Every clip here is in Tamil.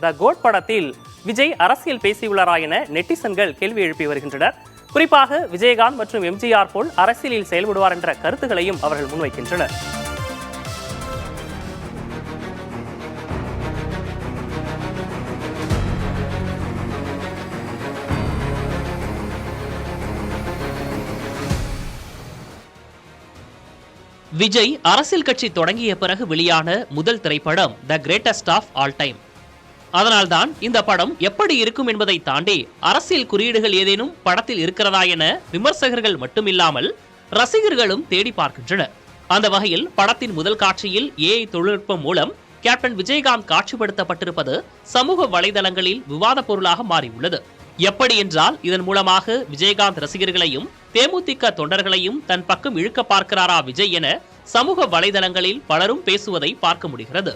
த கோட் படத்தில் விஜய் அரசியல் பேசியுள்ளாரா என நெட்டிசன்கள் கேள்வி எழுப்பி வருகின்றனர். குறிப்பாக விஜயகாந்த் மற்றும் எம்ஜிஆர் போல் அரசியலில் செயல்படுவார் என்ற கருத்துக்களையும் அவர்கள் முன்வைக்கின்றனர். விஜய் அரசியல் கட்சி தொடங்கிய பிறகு வெளியான முதல் திரைப்படம் the greatest of all time. அதனால்தான் இந்த படம் எப்படி இருக்கும் என்பதை தாண்டி அரசியல் குறியீடுகள் ஏதேனும் படத்தில் இருக்கிறதா என விமர்சகர்கள் மட்டுமில்லாமல் ரசிகர்களும் தேடி பார்க்கின்றனர். அந்த வகையில் படத்தின் முதல் காட்சியில் ஏஐ தொழில்நுட்பம் மூலம் கேப்டன் விஜயகாந்த் காட்சிப்படுத்தப்பட்டிருப்பது சமூக வலைதளங்களில் விவாத பொருளாக மாறியுள்ளது. எப்படி என்றால், இதன் மூலமாக விஜயகாந்த் ரசிகர்களையும் தேமுதிக தொண்டர்களையும் தன் பக்கம் இழுக்க பார்க்கிறாரா விஜய் என சமூக வலைதளங்களில் பலரும் பேசுவதை பார்க்க முடிகிறது.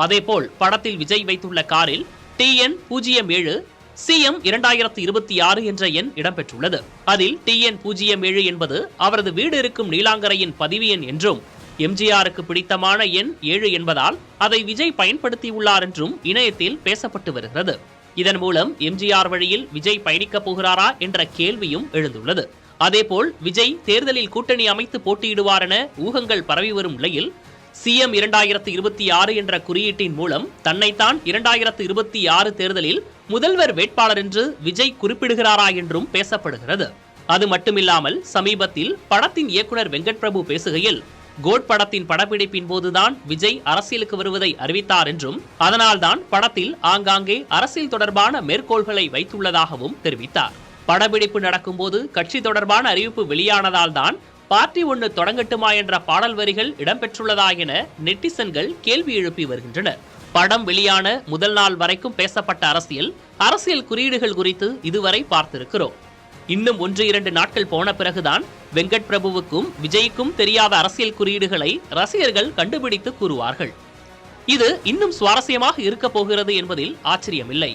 அதேபோல் படத்தில் விஜய் வைத்துள்ள காரில் TN07 CM 2026 என்ற எண் இடம்பெற்றுள்ளது. அதில் TN07 என்பது அவரது வீடு இருக்கும் நீலாங்கரையின் பதிவு எண் என்றும், எம்ஜிஆருக்கு பிடித்தமான எண் 7 என்பதால் அதை விஜய் பயன்படுத்தியுள்ளார் என்றும் இணையத்தில் பேசப்பட்டு வருகிறது. இதன் மூலம் எம்ஜிஆர் வழியில் விஜய் பயணிக்கப் போகிறாரா என்ற கேள்வியும் எழுந்துள்ளது. அதேபோல் விஜய் தேர்தலில் கூட்டணி அமைத்து போட்டியிடுவார் என ஊகங்கள் பரவி வரும் நிலையில் CM 2026 என்ற குறியீட்டின் மூலம் தன்னைத்தான் 2026 தேர்தலில் முதல்வர் வேட்பாளர் என்று விஜய் குறிப்பிடுகிறாரா என்றும் பேசப்படுகிறது. அது மட்டுமில்லாமல் சமீபத்தில் படத்தின் இயக்குனர் வெங்கட் பிரபு பேசுகையில், கோட் படத்தின் படப்பிடிப்பின் போதுதான் விஜய் அரசியலுக்கு வருவதை அறிவித்தார் என்றும், அதனால்தான் படத்தில் ஆங்காங்கே அரசியல் தொடர்பான மேற்கோள்களை வைத்துள்ளதாகவும் தெரிவித்தார். படப்பிடிப்பு நடக்கும் போது கட்சி தொடர்பான அறிவிப்பு வெளியானதால் தான் பார்ட்டி ஒன்று தொடங்கட்டுமா என்ற பாடல் வரிகள் இடம்பெற்றுள்ளதா என நெட்டிசன்கள் கேள்வி எழுப்பி வருகின்றனர். படம் வெளியான முதல் நாள் வரைக்கும் பேசப்பட்ட அரசியல் குறியீடுகள் குறித்து இதுவரை பார்த்திருக்கிறோம். இன்னும் 1-2 நாட்கள் போன பிறகுதான் வெங்கட் பிரபுவுக்கும் விஜய்க்கும் தெரியாத அரசியல் குறியீடுகளை ரசிகர்கள் கண்டுபிடித்து கூறுவார்கள். இது இன்னும் சுவாரஸ்யமாக இருக்க போகிறது என்பதில் ஆச்சரியமில்லை.